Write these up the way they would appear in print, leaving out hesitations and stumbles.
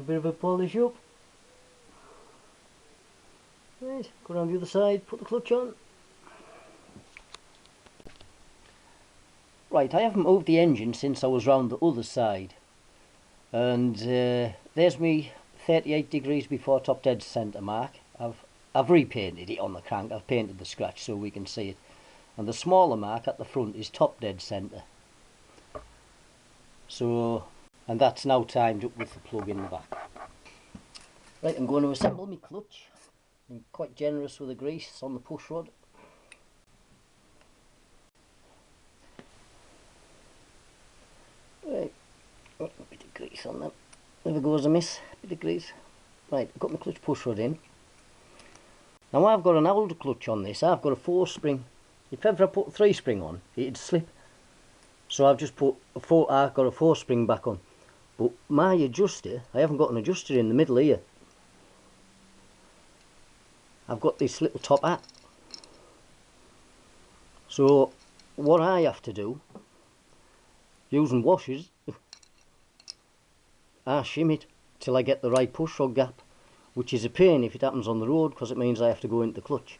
a bit of a polish up. Right, go around the other side, put the clutch on. Right, I haven't moved the engine since I was round the other side. And there's me 38 degrees before top dead centre mark. I've repainted it on the crank. I've painted the scratch so we can see it. And the smaller mark at the front is top dead centre. So, and that's now timed up with the plug in the back. Right, I'm going to assemble my clutch. I'm quite generous with the grease on the push rod. Right, oh, a bit of grease on that. Never goes amiss, a bit of grease. Right, I've got my clutch push rod in. Now I've got an older clutch on this. I've got a 4-spring. If ever I put a 3-spring on, it'd slip. So I've just put I've got a 4-spring back on. But my adjuster, I haven't got an adjuster in the middle here. I've got this little top hat. So what I have to do, using washers, I shim it till I get the right push rod gap, which is a pain if it happens on the road because it means I have to go into the clutch.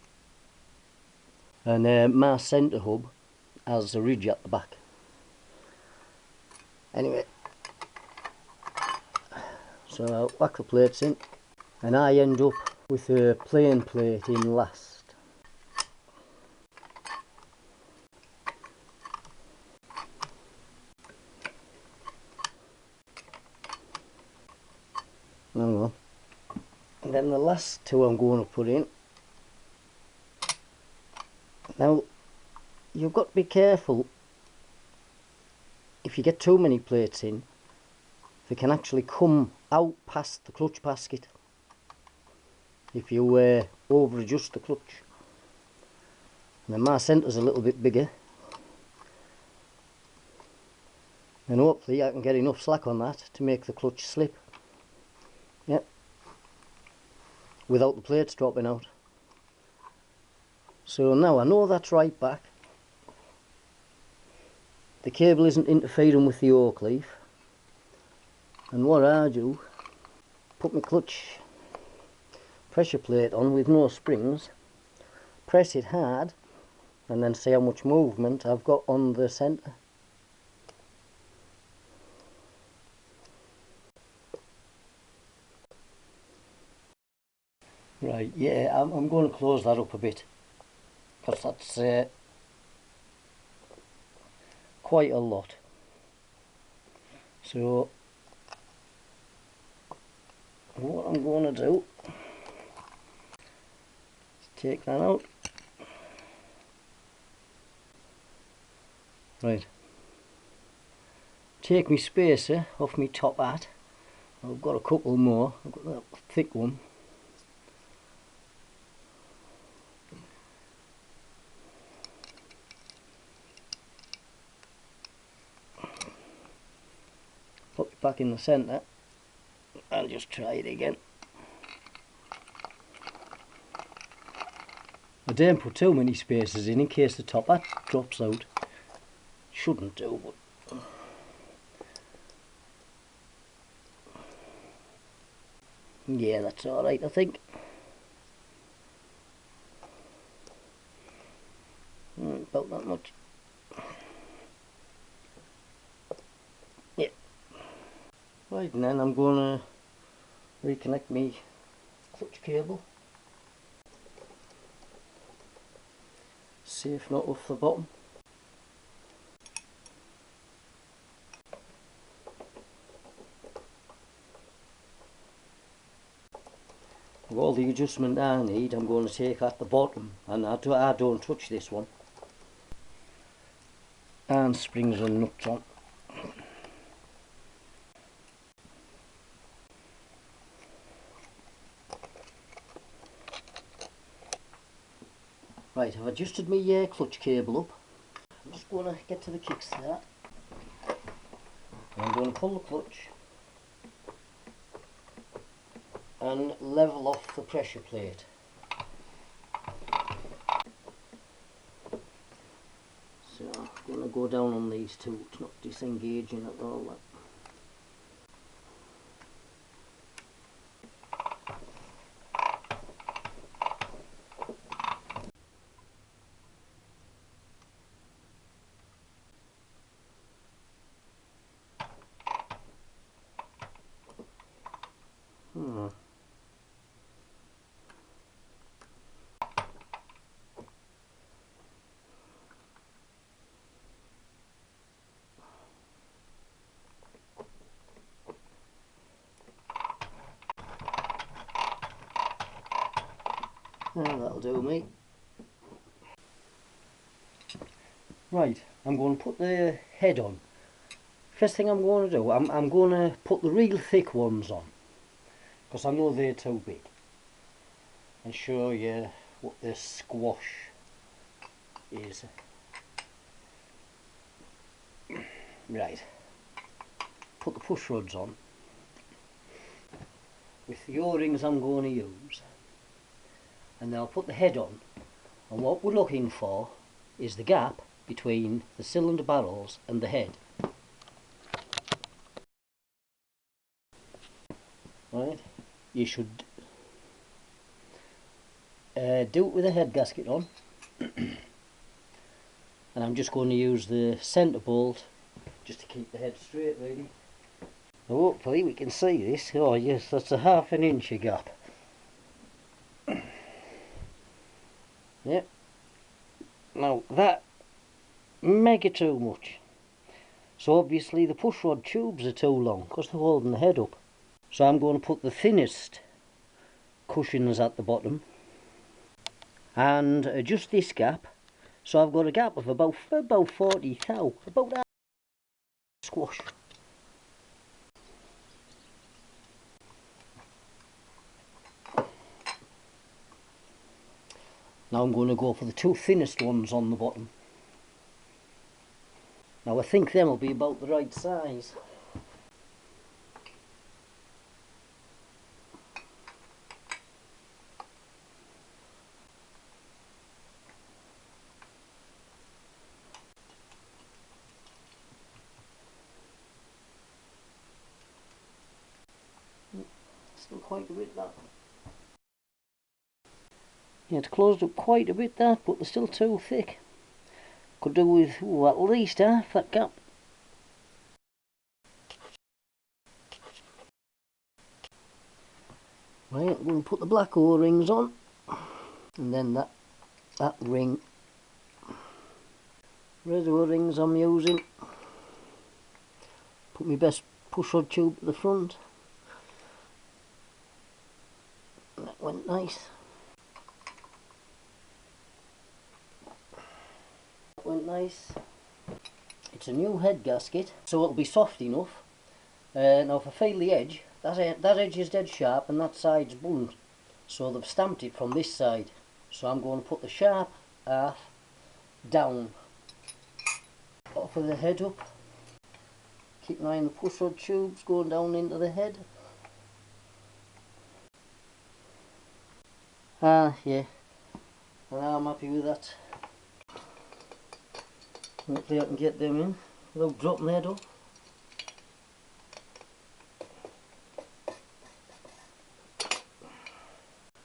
And my centre hub has a ridge at the back. Anyway, so I'll whack the plates in and I end up with a plain plate in last. Hang on. And then the last two I'm going to put in. Now you've got to be careful. If you get too many plates in, they can actually come out past the clutch basket if you over adjust the clutch. And then my centre's a little bit bigger, and hopefully I can get enough slack on that to make the clutch slip. Yep, without the plates dropping out. So now I know that's right back. The cable isn't interfering with the oak leaf, and what I do, put my clutch pressure plate on with no springs, press it hard, and then see how much movement I've got on the centre. Right, yeah, I'm going to close that up a bit because that's quite a lot. So what I'm going to do is take that out. Right, take my spacer off my top hat. I've got a couple more. I've got that thick one. Put it back in the centre and just try it again. I don't put too many spacers in case the top hat drops out. Shouldn't do, but yeah, that's alright I think. About that much. Yeah. Right, and then I'm going to reconnect me clutch cable. Safe not off the bottom. All the adjustment I need I'm going to take at the bottom, and I don't touch this one. And springs and nuts on. Right, I've adjusted my clutch cable up. I'm just going to get to the kickstart. I'm going to pull the clutch and level off the pressure plate. So I'm going to go down on these two, it's not disengaging at all. That'll do me. Right, I'm going to put the head on. First thing I'm going to do, I'm going to put the real thick ones on, because I know they're too big, and show you what the squash is. Right, put the push rods on with the O-rings I'm going to use, and then I'll put the head on, and what we're looking for is the gap between the cylinder barrels and the head. Right, you should do it with the head gasket on, and I'm just going to use the centre bolt just to keep the head straight, really. So hopefully we can see this. Oh yes, that's a ½ inch gap. Yep. Now that mega too much. So obviously the push rod tubes are too long because they're holding the head up. So I'm going to put the thinnest cushions at the bottom and adjust this gap. So I've got a gap of about 40 thou, about that squash. Now I'm going to go for the two thinnest ones on the bottom. Now I think them will be about the right size. Still quite a bit that. Yeah, it's closed up quite a bit that, but they're still too thick. Could do with at least half that gap. Right, I'm going to put the black O-rings on, and then that ring, red O-rings I'm using. Put my best push rod tube at the front. That went nice. That went nice. It's a new head gasket, so it'll be soft enough. Now if I feel the edge, that edge is dead sharp and that side's blunt. So they've stamped it from this side. So I'm going to put the sharp half down off of the head up. Keep an eye on the push rod tubes going down into the head. Yeah, and I'm happy with that. Hopefully I can get them in without dropping the head off.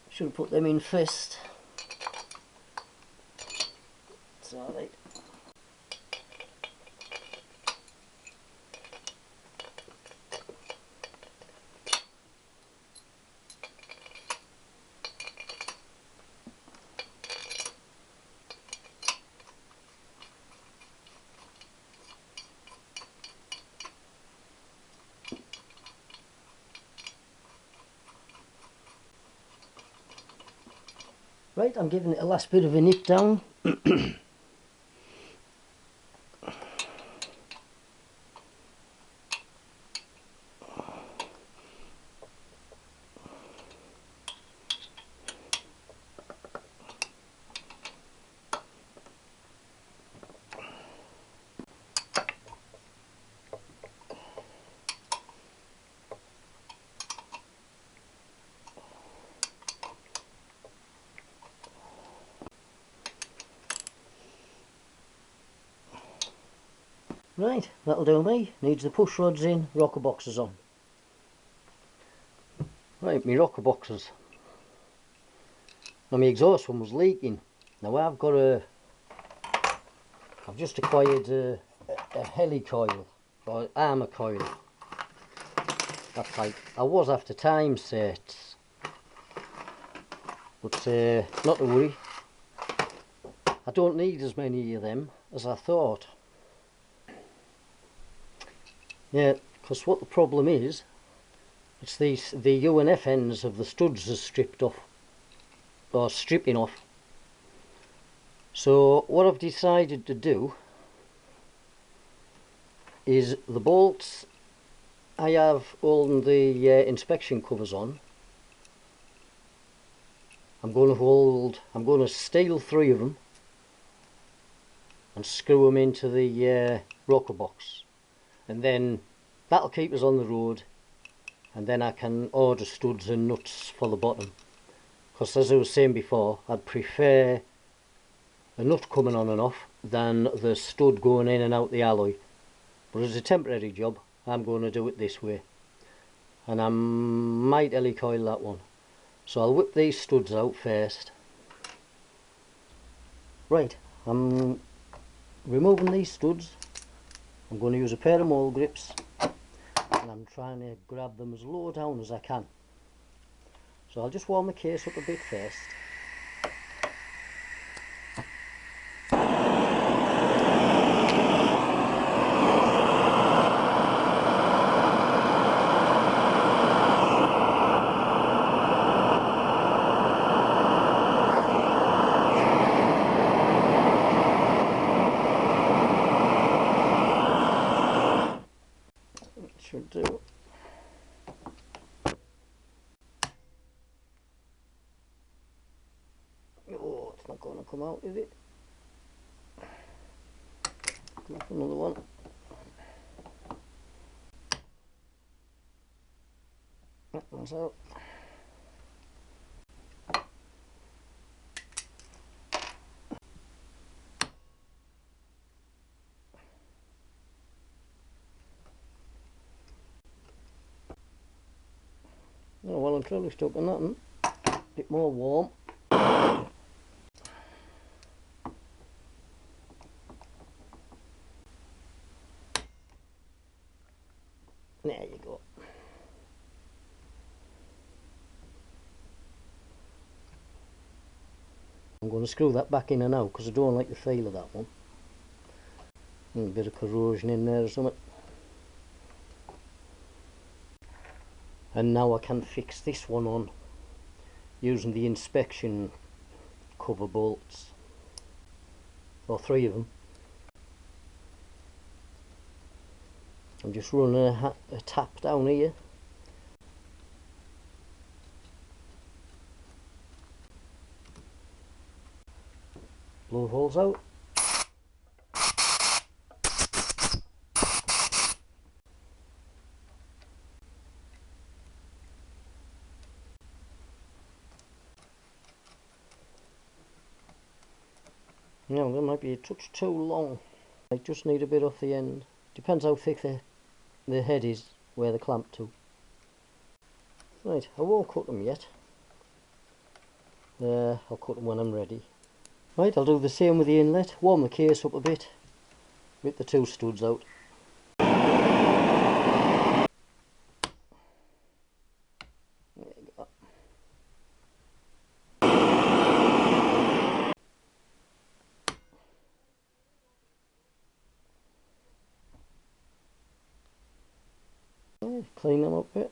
Should have put them in first. It's alright. Right, I'm giving it a last bit of a nip down. Right, that'll do me. Needs the push rods in, rocker boxes on. Right, my rocker boxes. Now my exhaust one was leaking. Now I've just acquired a heli coil, or armour coil. That's like, I was after time sets, but not to worry. I don't need as many of them as I thought. Yeah, because what the problem is, it's the UNF ends of the studs are stripped off, or stripping off. So what I've decided to do is the bolts I have holding the inspection covers on, I'm going to steal 3 of them and screw them into the rocker box, and then that'll keep us on the road, and then I can order studs and nuts for the bottom, because as I was saying before, I'd prefer a nut coming on and off than the stud going in and out the alloy. But as a temporary job, I'm going to do it this way, and I might helicoil that one. So I'll whip these studs out first. Right, I'm removing these studs. I'm going to use a pair of mole grips, and I'm trying to grab them as low down as I can. So I'll just warm the case up a bit first. Should do. Oh, it's not going to come out, is it? Come up another one. That one's out. Oh, well, I'm truly stuck on that one. A bit more warm. There you go. I'm going to screw that back in and out because I don't like the feel of that one. A bit of corrosion in there or something. And now I can fix this one on using the inspection cover bolts, or 3 of them. I'm just running a tap down here. Blow holes out. No, that might be a touch too long. I just need a bit off the end. Depends how thick the head is where the clamp to. Right, I won't cut them yet. I'll cut them when I'm ready. Right, I'll do the same with the inlet. Warm the case up a bit. Rip the 2 studs out. There you go. Clean them up a bit.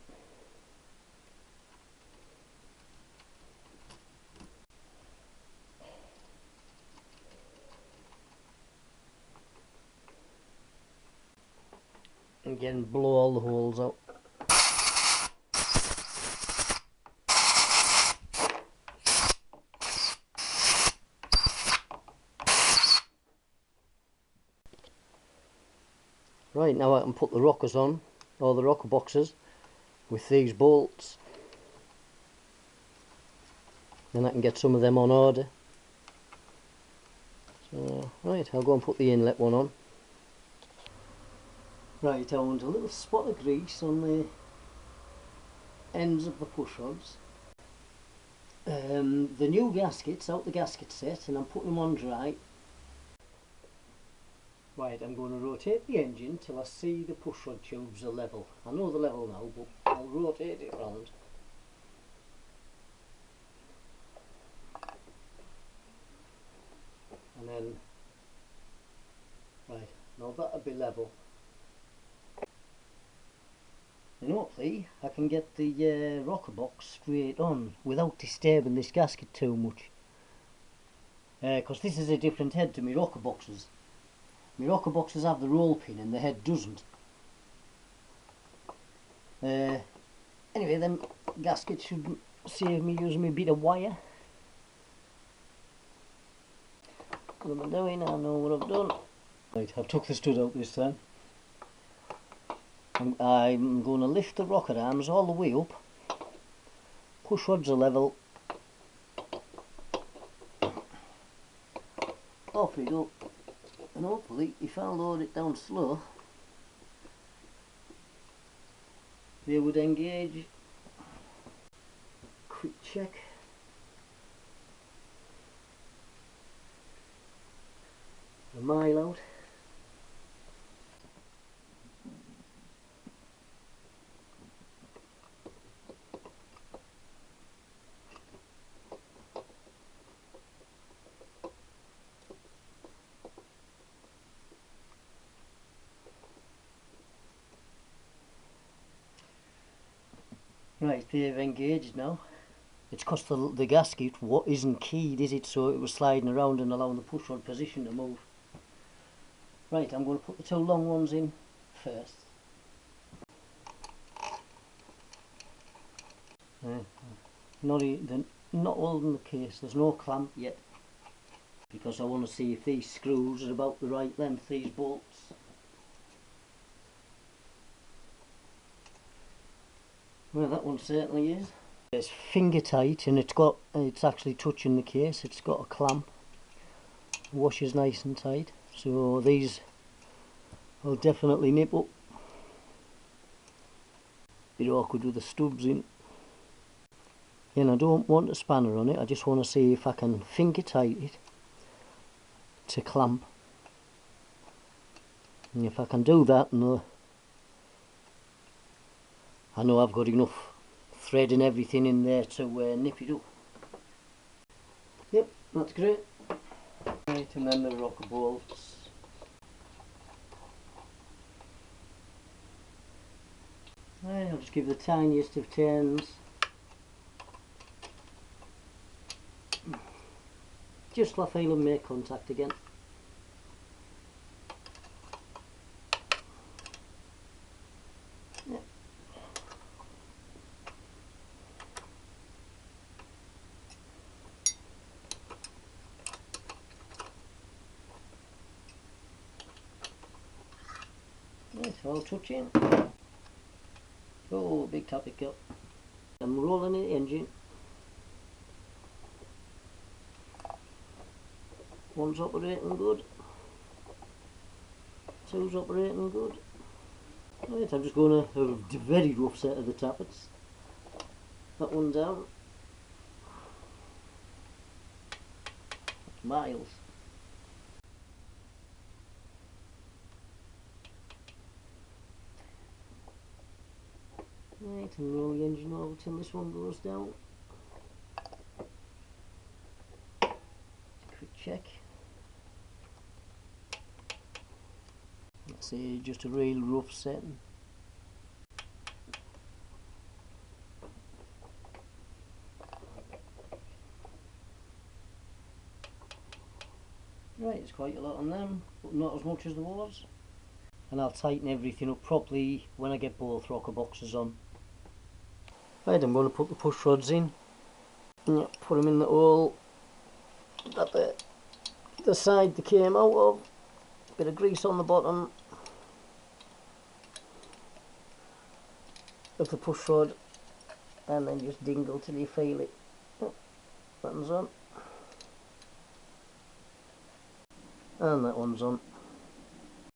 Again, blow all the holes out. Right, now I can put the rockers on, or the rocker boxes, with these bolts. Then I can get some of them on order. So, right, I'll go and put the inlet one on. Right, I want a little spot of grease on the ends of the push rods. The new gaskets, out the gasket set, and I'm putting them on dry. Right, I'm going to rotate the engine till I see the push rod tubes are level. I know they're level now, but I'll rotate it round. And then, right, now that'll be level. And hopefully I can get the rocker box straight on without disturbing this gasket too much. Because this is a different head to my rocker boxes. My rocker boxes have the roll pin and the head doesn't. Anyway, then gasket should save me using a bit of wire. What am I doing? I know what I've done. Right, I've took the stud out this time. I'm going to lift the rocker arms all the way up. Push rods are level. Off we go. And hopefully, if I load it down slow, they would engage. Quick check. A mile out. Right, they've engaged now. It's because the gasket isn't keyed, is it? So it was sliding around and allowing the push rod position to move. Right, I'm going to put the two long ones in first. They're not holding the case, there's no clamp yet. Because I want to see if these screws are about the right length, these bolts. Well, that one certainly is. It's finger tight and it's actually touching the case. It's got a clamp. Washes nice and tight. So these will definitely nip up. Bit awkward with the stubs in. And I don't want a spanner on it. I just want to see if I can finger tight it to clamp. And if I can do that, I know I've got enough thread and everything in there to nip it up. Yep, that's great. Right, and then the rocker bolts. Right, I'll just give the tiniest of turns. Just till I feel them make contact again. Yep. Right, all touching. Oh, big topic up. I'm rolling the engine. One's operating good. Two's operating good. Right, I'm just going to have a very rough set of the tappets. That one down. Miles. Right, and roll the engine over till this one goes down. Quick check. That's just a real rough setting. Right, it's quite a lot on them, but not as much as there was. And I'll tighten everything up properly when I get both rocker boxes on. Right, I'm going to put the push rods in. Yeah, put them in the hole that the side they came out of. Bit of grease on the bottom of the push rod, and then just dingle till you feel it. Oh, that one's on. And that one's on.